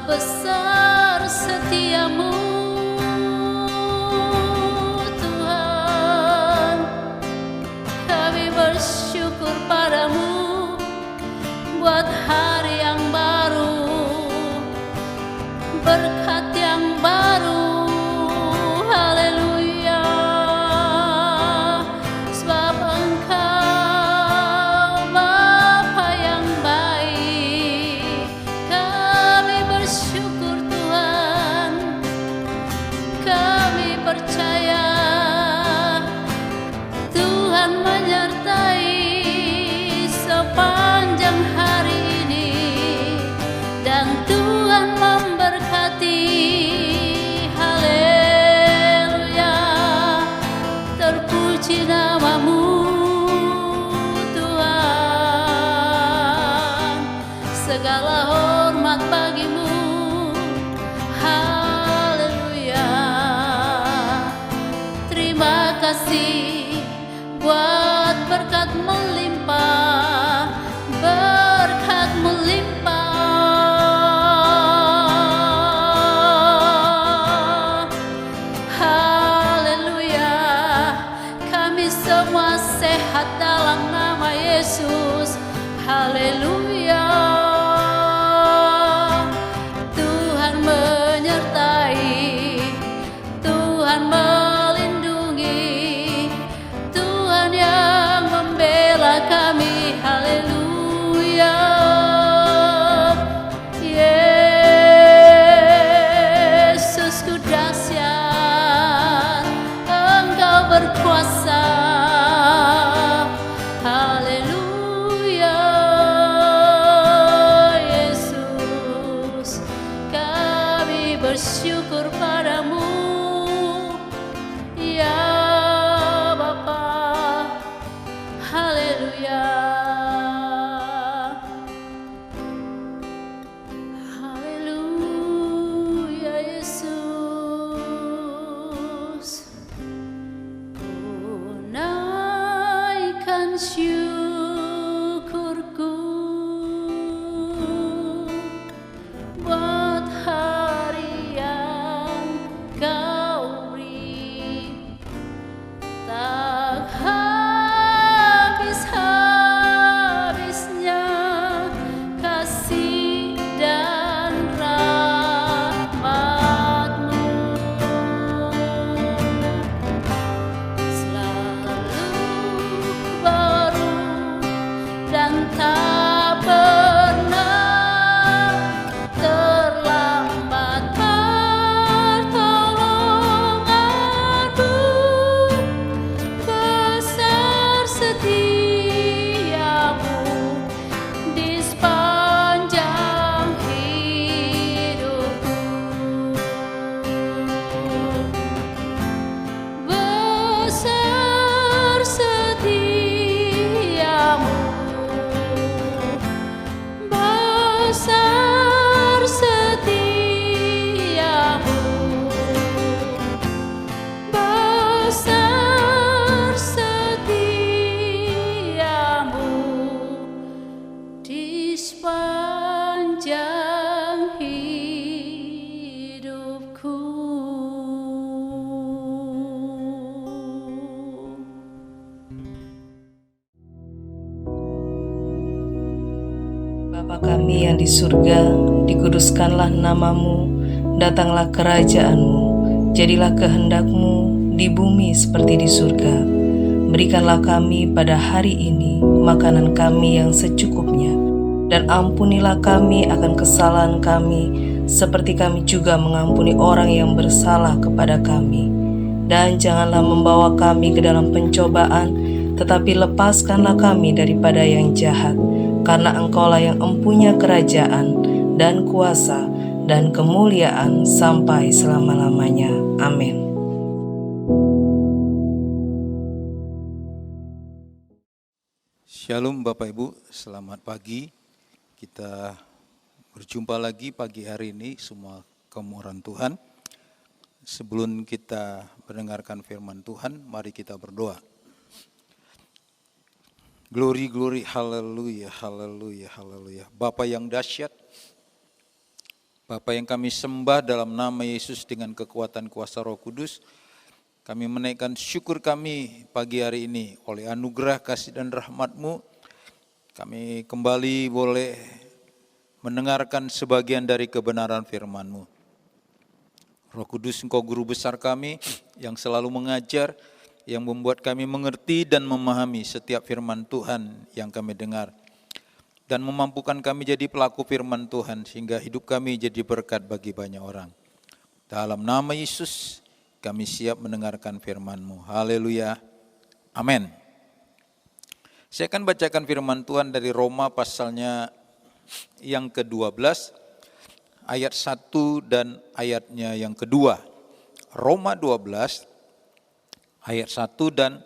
besar setiamu Tuhan, kami bersyukur padamu buat hari yang baru, berkat yang baru. Haleluya, sebab Engkau Bapa yang baik. Kami bersyukur Tuhan, kami percaya Tuhan menyertai sepanjang hari ini, dan Tuhan memberkati. Haleluya, terpuji namamu Tuhan, segala hormat bagimu. Haleluya, terima kasih buat berkat melimpah, berkat melimpah. Haleluya, kami semua sehat dalam nama Yesus. Haleluya, Tuhan menyertai, Tuhan melindungi, Tuhan yang membela kami. Haleluya, Yesusku dahsyat, Engkau berkuasa. Haleluya, Yesus, kami bersyukur padamu ya Bapa. Haleluya, haleluya Yesus. Ku naikkan syukurku buat hari yang Kau beri, tak habis-habisnya kasih dan rahmat-Mu, selalu baru dan tak pernah terlambat pertolongan-Mu. Besar setiamu di sepanjang hidupku. Besar setiamu, besar setiamu, besar setiamu di sepanjang hidupku. Bapa kami yang di surga, dikuduskanlah namamu, datanglah kerajaan-Mu, jadilah kehendak-Mu di bumi seperti di surga. Berikanlah kami pada hari ini makanan kami yang secukupnya, dan ampunilah kami akan kesalahan kami, seperti kami juga mengampuni orang yang bersalah kepada kami. Dan janganlah membawa kami ke dalam pencobaan, tetapi lepaskanlah kami daripada yang jahat. Karena Engkaulah yang empunya kerajaan dan kuasa dan kemuliaan sampai selama-lamanya. Amin. Shalom Bapak Ibu, selamat pagi. Kita berjumpa lagi pagi hari ini semua kaum orang Tuhan. Sebelum kita mendengarkan firman Tuhan, mari kita berdoa. Glory, glory, haleluya, haleluya, haleluya. Bapa yang dahsyat, Bapa yang kami sembah dalam nama Yesus dengan kekuatan kuasa Roh Kudus, kami menaikkan syukur kami pagi hari ini oleh anugerah kasih dan rahmat-Mu. Kami kembali boleh mendengarkan sebagian dari kebenaran firman-Mu. Roh Kudus, Engkau guru besar kami yang selalu mengajar, yang membuat kami mengerti dan memahami setiap firman Tuhan yang kami dengar. Dan memampukan kami jadi pelaku firman Tuhan sehingga hidup kami jadi berkat bagi banyak orang. Dalam nama Yesus kami siap mendengarkan firman-Mu. Haleluya. Amin. Saya akan bacakan firman Tuhan dari Roma pasalnya yang ke-12, ayat 1 dan ayatnya yang kedua. Roma 12, ayat 1 dan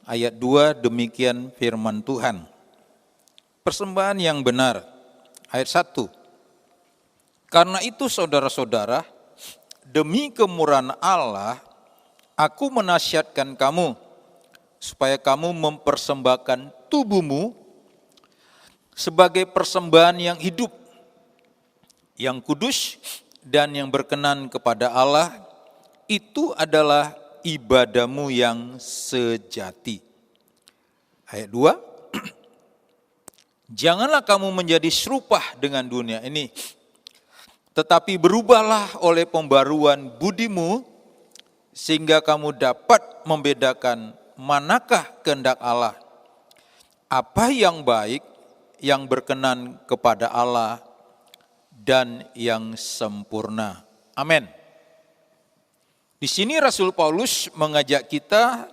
ayat 2, demikian firman Tuhan. Persembahan yang benar, ayat 1. Karena itu saudara-saudara, demi kemurahan Allah, aku menasihatkan kamu, supaya kamu mempersembahkan tubuhmu sebagai persembahan yang hidup, yang kudus, dan yang berkenan kepada Allah, itu adalah ibadahmu yang sejati. Ayat 2. Janganlah kamu menjadi serupa dengan dunia ini, tetapi berubahlah oleh pembaruan budimu, sehingga kamu dapat membedakan manakah kehendak Allah, apa yang baik, yang berkenan kepada Allah, dan yang sempurna. Amin. Di sini Rasul Paulus mengajak kita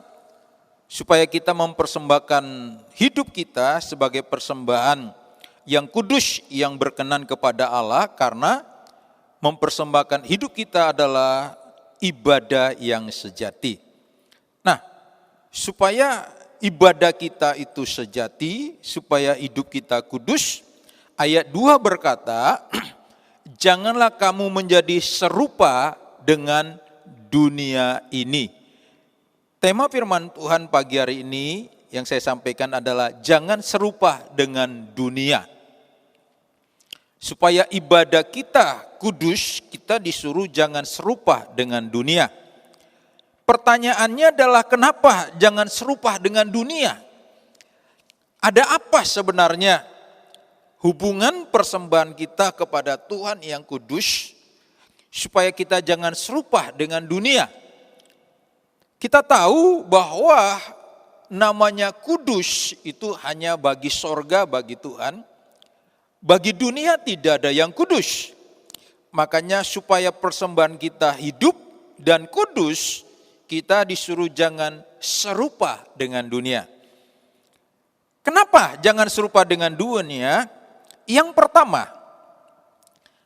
supaya kita mempersembahkan hidup kita sebagai persembahan yang kudus, yang berkenan kepada Allah, karena mempersembahkan hidup kita adalah ibadah yang sejati. Nah, supaya ibadah kita itu sejati, supaya hidup kita kudus, ayat 2 berkata, janganlah kamu menjadi serupa dengan dunia ini. Tema firman Tuhan pagi hari ini yang saya sampaikan adalah jangan serupa dengan dunia. Supaya ibadah kita kudus, kita disuruh jangan serupa dengan dunia. Pertanyaannya adalah kenapa jangan serupa dengan dunia? Ada apa sebenarnya hubungan persembahan kita kepada Tuhan yang kudus supaya kita jangan serupa dengan dunia? Kita tahu bahwa namanya kudus itu hanya bagi sorga, bagi Tuhan. Bagi dunia tidak ada yang kudus. Makanya supaya persembahan kita hidup dan kudus, kita disuruh jangan serupa dengan dunia. Kenapa jangan serupa dengan dunia? Yang pertama,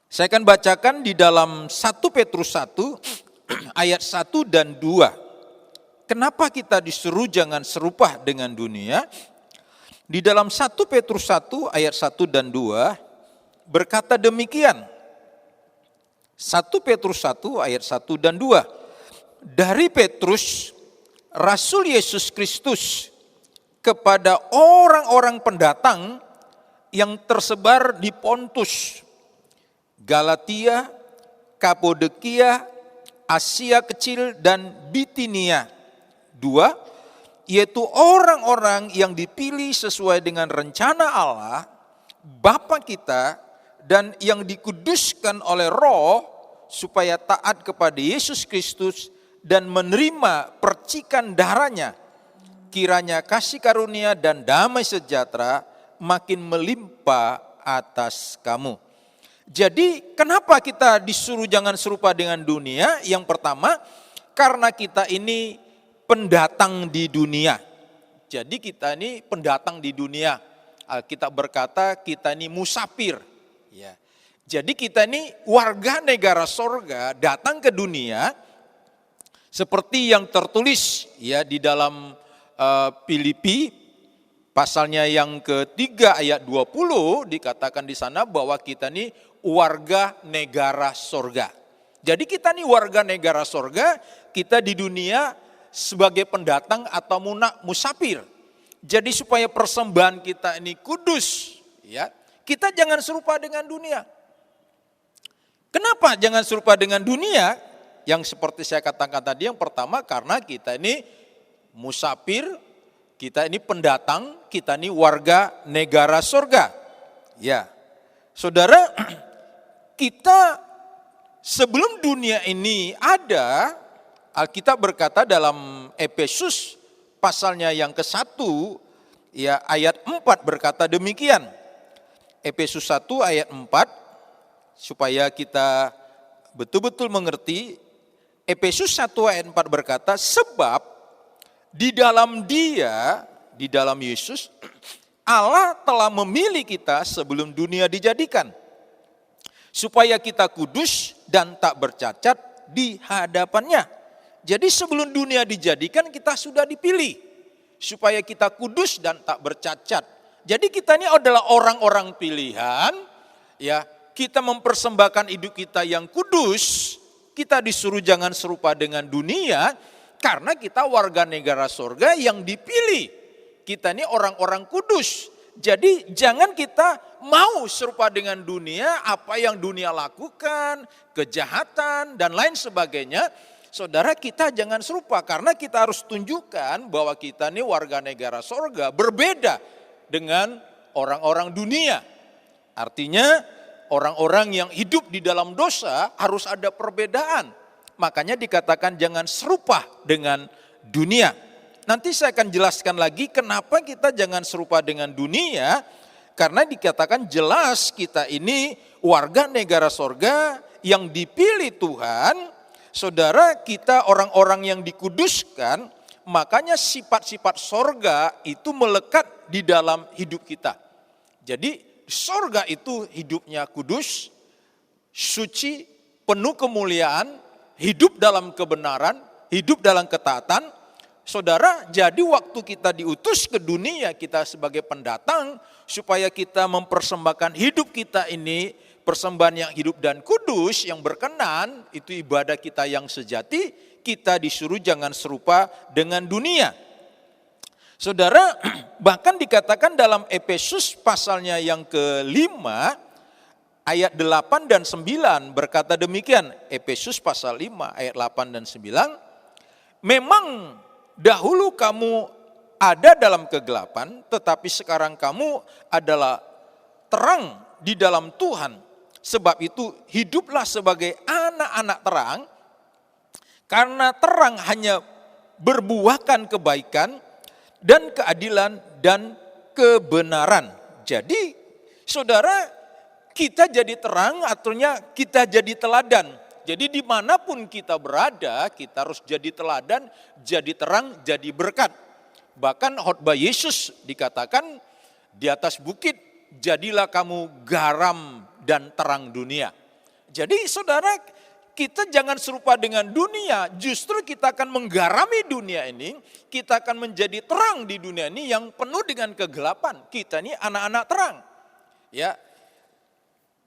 saya akan bacakan di dalam 1 Petrus 1 ayat 1 dan 2. Kenapa kita disuruh jangan serupa dengan dunia? Di dalam 1 Petrus 1 ayat 1 dan 2 berkata demikian. 1 Petrus 1 ayat 1 dan 2. Dari Petrus, Rasul Yesus Kristus, kepada orang-orang pendatang yang tersebar di Pontus, Galatia, Kapadokia, Asia Kecil, dan Bitinia. 2, yaitu orang-orang yang dipilih sesuai dengan rencana Allah, Bapa kita, dan yang dikuduskan oleh Roh, supaya taat kepada Yesus Kristus dan menerima percikan darahnya. Kiranya kasih karunia dan damai sejahtera makin melimpah atas kamu. Jadi kenapa kita disuruh jangan serupa dengan dunia? Yang pertama, karena kita ini pendatang di dunia. Jadi kita ini pendatang di dunia. Alkitab berkata kita ini musafir. Ya. Jadi kita ini warga negara sorga datang ke dunia seperti yang tertulis ya di dalam Filipi pasalnya yang ketiga ayat 20 dikatakan di sana bahwa kita ini warga negara sorga. Jadi kita ini warga negara sorga, kita di dunia sebagai pendatang atau musafir. Jadi supaya persembahan kita ini kudus, ya, kita jangan serupa dengan dunia. Kenapa jangan serupa dengan dunia? Yang seperti saya katakan tadi, yang pertama karena kita ini musafir, kita ini pendatang, kita ini warga negara surga. Ya, saudara, kita sebelum dunia ini ada, Alkitab berkata dalam Efesus pasalnya yang ke-1, ya ayat 4 berkata demikian. Efesus 1 ayat 4, supaya kita betul-betul mengerti. Efesus 1 ayat 4 berkata, sebab di dalam Dia, di dalam Yesus, Allah telah memilih kita sebelum dunia dijadikan, supaya kita kudus dan tak bercacat di hadapannya. Jadi sebelum dunia dijadikan kita sudah dipilih, supaya kita kudus dan tak bercacat. Jadi kita ini adalah orang-orang pilihan, ya. Kita mempersembahkan hidup kita yang kudus, kita disuruh jangan serupa dengan dunia, karena kita warga negara surga yang dipilih. Kita ini orang-orang kudus. Jadi jangan kita mau serupa dengan dunia, apa yang dunia lakukan, kejahatan dan lain sebagainya. Saudara, kita jangan serupa, karena kita harus tunjukkan bahwa kita ini warga negara surga, berbeda dengan orang-orang dunia. Artinya orang-orang yang hidup di dalam dosa harus ada perbedaan. Makanya dikatakan jangan serupa dengan dunia. Nanti saya akan jelaskan lagi kenapa kita jangan serupa dengan dunia. Karena dikatakan jelas kita ini warga negara sorga yang dipilih Tuhan. Saudara, kita orang-orang yang dikuduskan, makanya sifat-sifat sorga itu melekat di dalam hidup kita. Jadi sorga itu hidupnya kudus, suci, penuh kemuliaan, hidup dalam kebenaran, hidup dalam ketaatan. Saudara, jadi waktu kita diutus ke dunia, kita sebagai pendatang, supaya kita mempersembahkan hidup kita ini, persembahan yang hidup dan kudus, yang berkenan, itu ibadah kita yang sejati, kita disuruh jangan serupa dengan dunia. Saudara, bahkan dikatakan dalam Efesus pasalnya yang ke-5, ayat 8 dan 9 berkata demikian. Efesus pasal 5 ayat 8 dan 9. Memang dahulu kamu ada dalam kegelapan, tetapi sekarang kamu adalah terang di dalam Tuhan. Sebab itu hiduplah sebagai anak-anak terang, karena terang hanya berbuahkan kebaikan, dan keadilan dan kebenaran. Jadi saudara, kita jadi terang, artinya kita jadi teladan. Jadi dimanapun kita berada, kita harus jadi teladan, jadi terang, jadi berkat. Bahkan khotbah Yesus dikatakan di atas bukit, jadilah kamu garam dan terang dunia. Jadi saudara, kita jangan serupa dengan dunia, justru kita akan menggarami dunia ini, kita akan menjadi terang di dunia ini yang penuh dengan kegelapan. Kita ini anak-anak terang. Ya.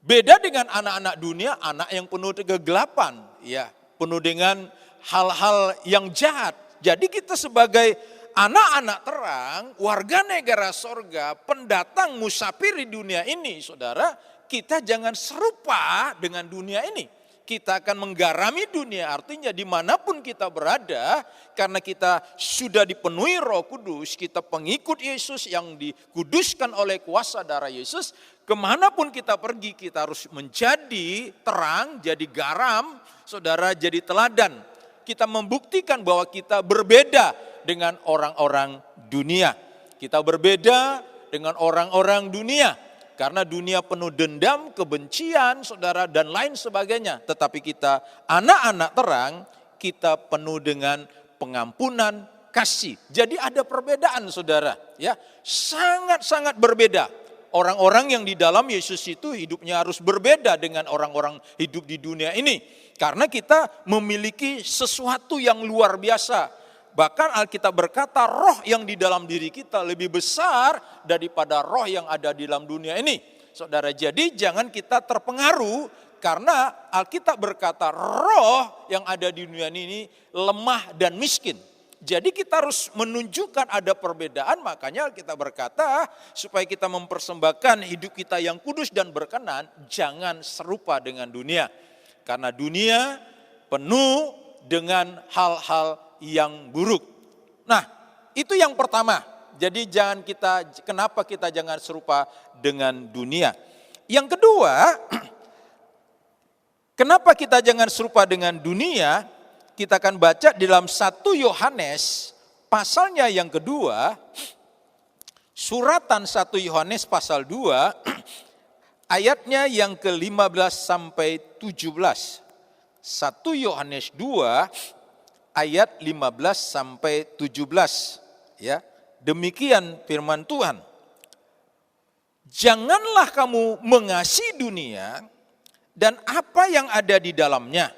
Beda dengan anak-anak dunia, anak yang penuh kegelapan, ya, penuh dengan hal-hal yang jahat. Jadi kita sebagai anak-anak terang, warga negara sorga, pendatang musafir di dunia ini, saudara, kita jangan serupa dengan dunia ini. Kita akan menggarami dunia, artinya dimanapun kita berada, karena kita sudah dipenuhi Roh Kudus, kita pengikut Yesus yang dikuduskan oleh kuasa darah Yesus, kemanapun kita pergi kita harus menjadi terang, jadi garam, saudara, jadi teladan. Kita membuktikan bahwa kita berbeda dengan orang-orang dunia. Kita berbeda dengan orang-orang dunia. Karena dunia penuh dendam, kebencian, saudara, dan lain sebagainya. Tetapi kita anak-anak terang, kita penuh dengan pengampunan, kasih. Jadi ada perbedaan, saudara. Ya, sangat-sangat berbeda. Orang-orang yang di dalam Yesus itu hidupnya harus berbeda dengan orang-orang hidup di dunia ini. Karena kita memiliki sesuatu yang luar biasa. Bahkan Alkitab berkata roh yang di dalam diri kita lebih besar daripada roh yang ada di dalam dunia ini. Saudara, jadi jangan kita terpengaruh karena Alkitab berkata roh yang ada di dunia ini lemah dan miskin. Jadi kita harus menunjukkan ada perbedaan, makanya Alkitab berkata supaya kita mempersembahkan hidup kita yang kudus dan berkenan, jangan serupa dengan dunia. Karena dunia penuh dengan hal-hal yang buruk. Nah, itu yang pertama. Jadi kenapa kita jangan serupa dengan dunia? Yang kedua, kenapa kita jangan serupa dengan dunia? Kita akan baca di dalam 1 Yohanes pasalnya yang kedua, suratan 1 Yohanes pasal 2, ayatnya yang ke-15 sampai 17. 1 Yohanes 2 ayat 15 sampai 17, ya. Demikian firman Tuhan. Janganlah kamu mengasihi dunia dan apa yang ada di dalamnya.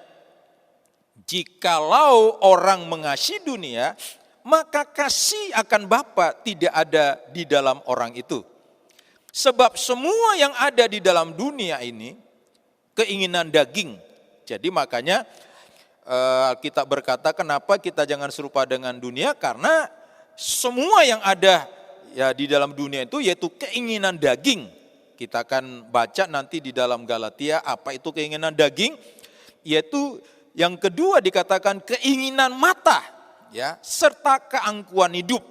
Jikalau orang mengasihi dunia, maka kasih akan Bapa tidak ada di dalam orang itu. Sebab semua yang ada di dalam dunia ini, keinginan daging. Jadi makanya kita berkata kenapa kita jangan serupa dengan dunia, karena semua yang ada ya di dalam dunia itu yaitu keinginan daging. Kita akan baca nanti di dalam Galatia apa itu keinginan daging, yaitu yang kedua dikatakan keinginan mata, ya, serta keangkuhan hidup.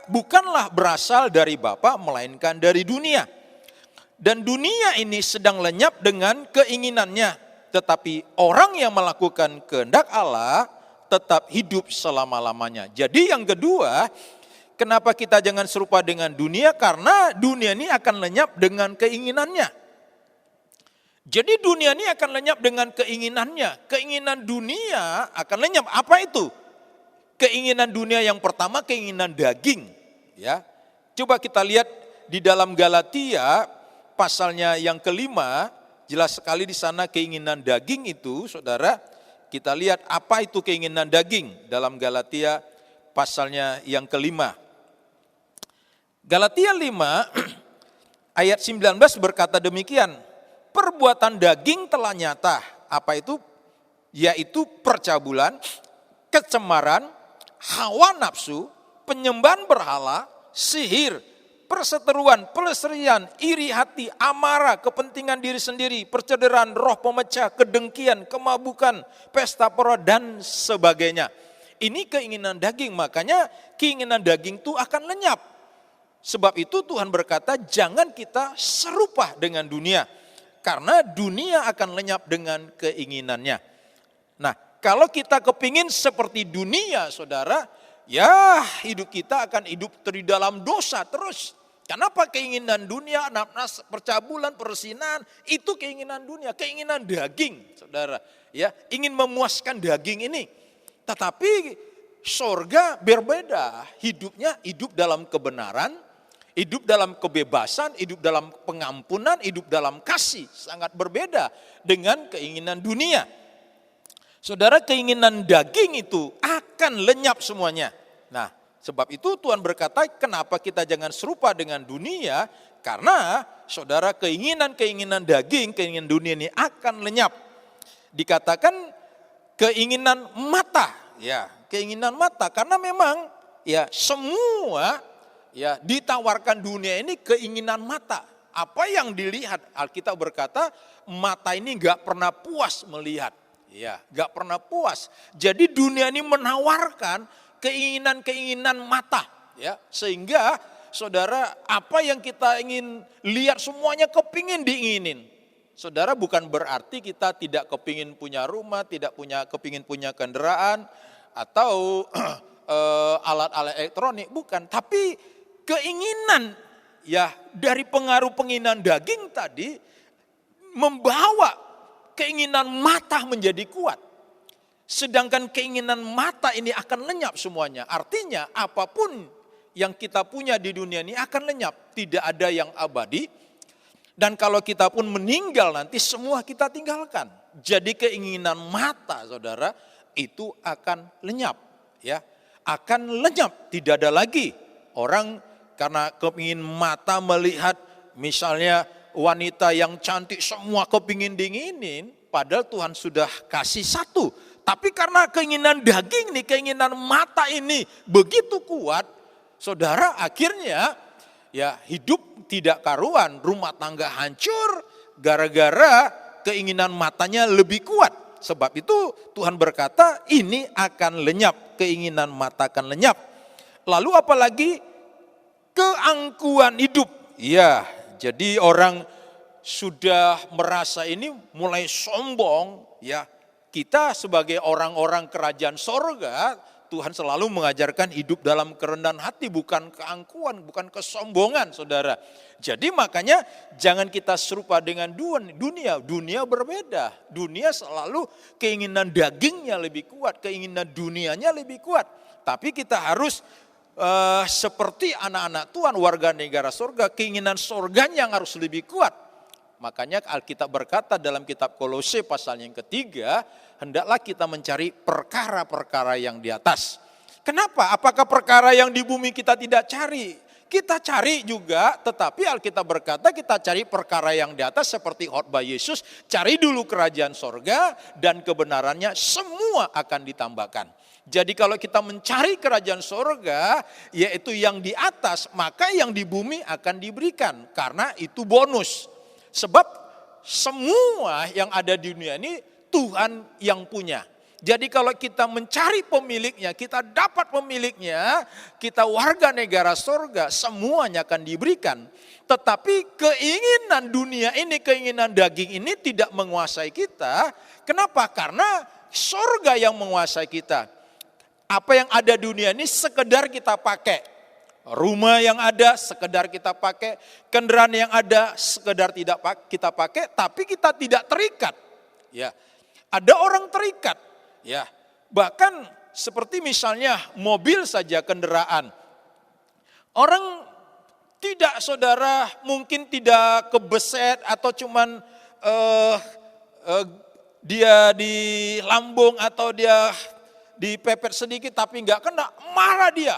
Bukanlah berasal dari Bapa melainkan dari dunia. Dan dunia ini sedang lenyap dengan keinginannya, tetapi orang yang melakukan kehendak Allah tetap hidup selama-lamanya. Jadi yang kedua, kenapa kita jangan serupa dengan dunia? Karena dunia ini akan lenyap dengan keinginannya. Jadi dunia ini akan lenyap dengan keinginannya. Keinginan dunia akan lenyap. Apa itu? Keinginan dunia yang pertama, keinginan daging. Ya, coba kita lihat di dalam Galatia pasalnya yang kelima, jelas sekali di sana keinginan daging itu, saudara. Kita lihat apa itu keinginan daging dalam Galatia pasalnya yang kelima. Galatia 5 ayat 19 berkata demikian. Perbuatan daging telah nyata. Apa itu? Yaitu percabulan, kecemaran, hawa nafsu, penyembahan berhala, sihir, perseteruan, peleserian, iri hati, amarah, kepentingan diri sendiri, percederaan, roh pemecah, kedengkian, kemabukan, pesta pora, dan sebagainya. Ini keinginan daging, makanya keinginan daging itu akan lenyap. Sebab itu Tuhan berkata jangan kita serupa dengan dunia. Karena dunia akan lenyap dengan keinginannya. Nah, kalau kita kepingin seperti dunia, saudara, ya hidup kita akan hidup di dalam dosa terus. Kenapa keinginan dunia, nafsu, percabulan, persinahan, itu keinginan dunia, keinginan daging, saudara. Ya, ingin memuaskan daging ini. Tetapi sorga berbeda, hidupnya hidup dalam kebenaran, hidup dalam kebebasan, hidup dalam pengampunan, hidup dalam kasih. Sangat berbeda dengan keinginan dunia. Saudara, keinginan daging itu akan lenyap semuanya. Nah, sebab itu Tuhan berkata kenapa kita jangan serupa dengan dunia, karena saudara keinginan daging, keinginan dunia ini akan lenyap. Dikatakan keinginan mata, ya keinginan mata, karena memang ya semua ya ditawarkan dunia ini keinginan mata. Apa yang dilihat, Alkitab berkata mata ini gak pernah puas melihat, ya gak pernah puas. Jadi dunia ini menawarkan keinginan mata, ya sehingga saudara apa yang kita ingin lihat semuanya kepingin diinginin. Saudara, bukan berarti kita tidak kepingin punya rumah, tidak kepingin punya kendaraan atau alat-alat elektronik, bukan. Tapi keinginan ya dari pengaruh keinginan daging tadi membawa keinginan mata menjadi kuat. Sedangkan keinginan mata ini akan lenyap semuanya. Artinya apapun yang kita punya di dunia ini akan lenyap. Tidak ada yang abadi. Dan kalau kita pun meninggal nanti semua kita tinggalkan. Jadi keinginan mata, saudara, itu akan lenyap. Ya, akan lenyap. Tidak ada lagi orang karena kepingin mata melihat misalnya wanita yang cantik semua kepingin diinginin. Padahal Tuhan sudah kasih satu. Tapi karena keinginan daging nih, keinginan mata ini begitu kuat, saudara akhirnya ya hidup tidak karuan, rumah tangga hancur gara-gara keinginan matanya lebih kuat. Sebab itu Tuhan berkata ini akan lenyap, keinginan mata akan lenyap. Lalu apalagi keangkuhan hidup. Ya, jadi orang sudah merasa ini mulai sombong, ya. Kita sebagai orang-orang kerajaan sorga, Tuhan selalu mengajarkan hidup dalam kerendahan hati, bukan keangkuhan, bukan kesombongan, saudara. Jadi makanya jangan kita serupa dengan dunia. Dunia berbeda. Dunia selalu keinginan dagingnya lebih kuat, keinginan dunianya lebih kuat. Tapi kita harus seperti anak-anak Tuhan, warga negara sorga, keinginan sorganya yang harus lebih kuat. Makanya Alkitab berkata dalam kitab Kolose pasal yang ketiga, hendaklah kita mencari perkara-perkara yang di atas. Kenapa? Apakah perkara yang di bumi kita tidak cari? Kita cari juga, tetapi Alkitab berkata kita cari perkara yang di atas seperti khotbah Yesus. Cari dulu kerajaan sorga dan kebenarannya, semua akan ditambahkan. Jadi kalau kita mencari kerajaan sorga, yaitu yang di atas, maka yang di bumi akan diberikan. Karena itu bonus. Sebab semua yang ada di dunia ini Tuhan yang punya. Jadi kalau kita mencari pemiliknya, kita dapat pemiliknya, kita warga negara sorga, semuanya akan diberikan. Tetapi keinginan dunia ini, keinginan daging ini tidak menguasai kita. Kenapa? Karena sorga yang menguasai kita. Apa yang ada di dunia ini sekedar kita pakai. Rumah yang ada sekedar kita pakai, kendaraan yang ada sekedar tidak kita pakai, tapi kita tidak terikat. Ya, ada orang terikat. Ya, bahkan seperti misalnya mobil saja, kendaraan. Orang tidak, saudara, mungkin tidak kebeset atau cuman dia di lambung atau dia dipepet sedikit tapi nggak kena, marah dia.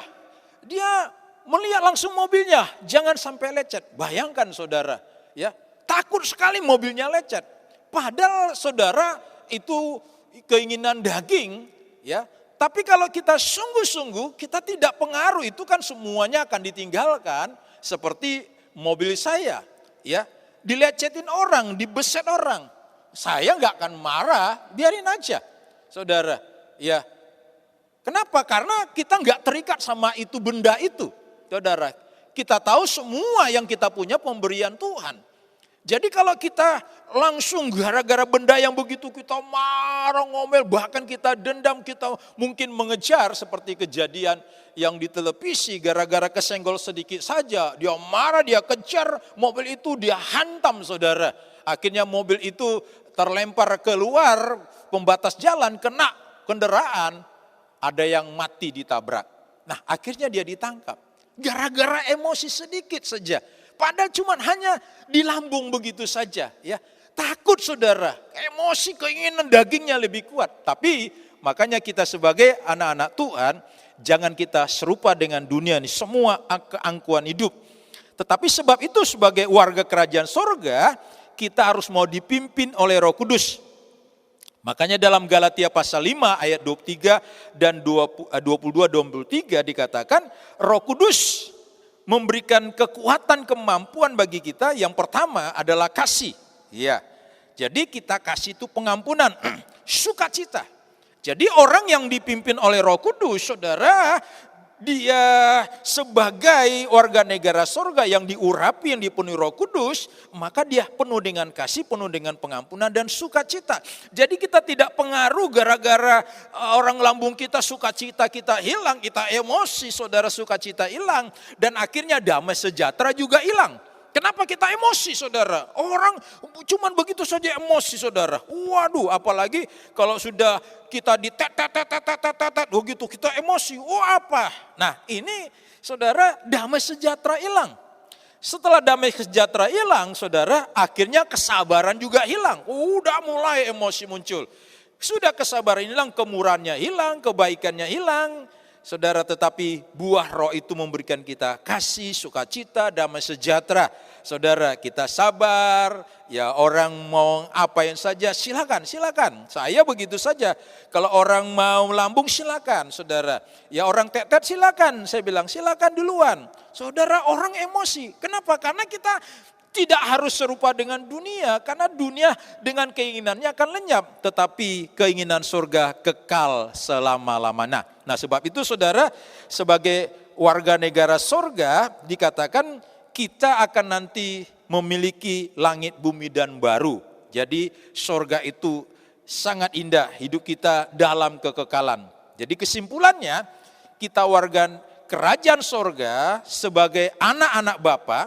Dia melihat langsung mobilnya, jangan sampai lecet. Bayangkan saudara, ya, takut sekali mobilnya lecet. Padahal saudara itu keinginan daging, ya. Tapi kalau kita sungguh-sungguh, kita tidak pengaruh, itu kan semuanya akan ditinggalkan. Seperti mobil saya, ya, dilecetin orang, dibeset orang. Saya nggak akan marah, biarin aja, saudara. Ya, kenapa? Karena kita nggak terikat sama itu benda itu. Saudara, kita tahu semua yang kita punya pemberian Tuhan. Jadi kalau kita langsung gara-gara benda yang begitu kita marah, ngomel, bahkan kita dendam, kita mungkin mengejar seperti kejadian yang di televisi, gara-gara kesenggol sedikit saja, dia marah, dia kejar mobil itu, dia hantam saudara. Akhirnya mobil itu terlempar keluar pembatas jalan, kena kendaraan, ada yang mati ditabrak. Nah akhirnya dia ditangkap. Gara-gara emosi sedikit saja. Padahal cuma hanya di lambung begitu saja. Ya, takut saudara. Emosi, keinginan dagingnya lebih kuat. Tapi makanya kita sebagai anak-anak Tuhan, jangan kita serupa dengan dunia ini. Semua keangkuhan hidup. Tetapi sebab itu sebagai warga kerajaan sorga, kita harus mau dipimpin oleh Roh Kudus. Makanya dalam Galatia pasal 5 ayat 23 dan 22-23 dikatakan Roh Kudus memberikan kekuatan kemampuan bagi kita. Yang pertama adalah kasih. Ya. Jadi kita kasih itu pengampunan, sukacita. Jadi orang yang dipimpin oleh Roh Kudus, saudara, dia sebagai warga negara sorga yang diurapi, yang dipenuhi Roh Kudus, maka dia penuh dengan kasih, penuh dengan pengampunan dan sukacita. Jadi kita tidak pengaruh gara-gara orang lambung kita, sukacita kita hilang, kita emosi, saudara, sukacita hilang. Dan akhirnya damai sejahtera juga hilang. Kenapa kita emosi saudara? Orang cuman begitu saja emosi saudara. Waduh, apalagi kalau sudah kita ditetet, begitu kita emosi. Oh apa? Nah ini saudara, damai sejahtera hilang. Setelah damai sejahtera hilang saudara, akhirnya kesabaran juga hilang. Udah mulai emosi muncul. Sudah kesabaran hilang, kemurahannya hilang, kebaikannya hilang. Saudara, tetapi buah roh itu memberikan kita kasih, sukacita, damai sejahtera. Saudara, kita sabar, ya orang mau apa yang saja silakan. Saya begitu saja. Kalau orang mau lambung silakan, saudara. Ya orang tetet silakan, saya bilang silakan duluan. Saudara, orang emosi. Kenapa? Karena kita tidak harus serupa dengan dunia, karena dunia dengan keinginannya akan lenyap, tetapi keinginan surga kekal selama-lamanya. Nah, sebab itu saudara, sebagai warga negara surga dikatakan kita akan nanti memiliki langit bumi dan baru. Jadi surga itu sangat indah, hidup kita dalam kekekalan. Jadi kesimpulannya, kita warga kerajaan surga sebagai anak-anak Bapa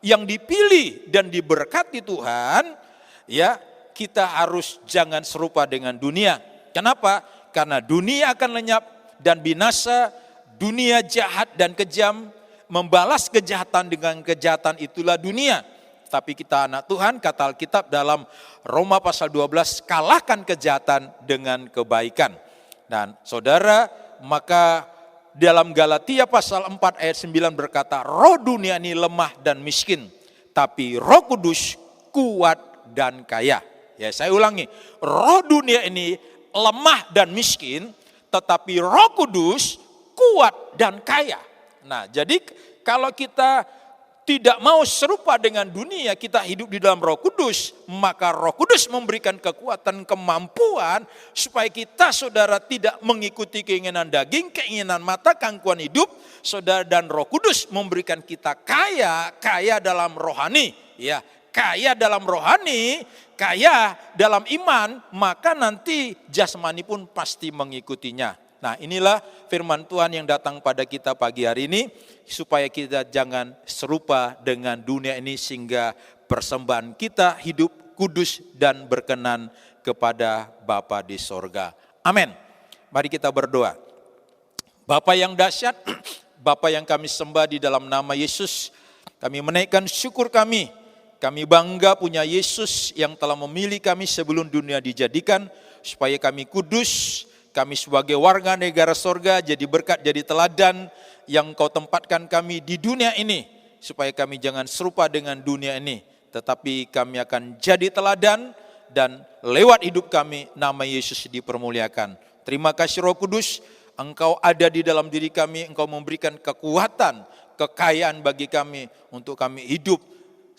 yang dipilih dan diberkati Tuhan, ya, kita harus jangan serupa dengan dunia. Kenapa? Karena dunia akan lenyap dan binasa, dunia jahat dan kejam, membalas kejahatan dengan kejahatan itulah dunia. Tapi kita anak Tuhan, kata Alkitab dalam Roma pasal 12, kalahkan kejahatan dengan kebaikan. Dan saudara, maka dalam Galatia pasal 4 ayat 9 berkata, roh dunia ini lemah dan miskin, tapi Roh Kudus kuat dan kaya. Ya, saya ulangi, roh dunia ini lemah dan miskin, tetapi Roh Kudus kuat dan kaya. Nah, jadi kalau kita tidak mau serupa dengan dunia, kita hidup di dalam Roh Kudus, maka Roh Kudus memberikan kekuatan, kemampuan supaya kita, saudara, tidak mengikuti keinginan daging, keinginan mata, gangguan hidup, saudara, dan Roh Kudus memberikan kita kaya dalam rohani, ya, kaya dalam rohani, kaya dalam iman, maka nanti jasmani pun pasti mengikutinya. Nah, inilah firman Tuhan yang datang pada kita pagi hari ini, supaya kita jangan serupa dengan dunia ini, sehingga persembahan kita hidup kudus dan berkenan kepada Bapa di sorga. Amin. Mari kita berdoa. Bapa yang dahsyat, Bapa yang kami sembah di dalam nama Yesus, kami menaikkan syukur kami. Kami bangga punya Yesus yang telah memilih kami sebelum dunia dijadikan, supaya kami kudus. Kami sebagai warga negara sorga jadi berkat, jadi teladan yang Kau tempatkan kami di dunia ini. Supaya kami jangan serupa dengan dunia ini, tetapi kami akan jadi teladan, dan lewat hidup kami nama Yesus dipermuliakan. Terima kasih Roh Kudus, Engkau ada di dalam diri kami, Engkau memberikan kekuatan, kekayaan bagi kami untuk kami hidup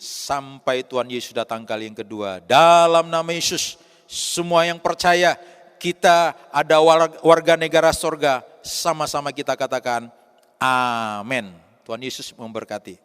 sampai Tuhan Yesus datang kali yang kedua. Dalam nama Yesus, semua yang percaya kita ada warga negara sorga, sama-sama kita katakan amin. Tuhan Yesus memberkati.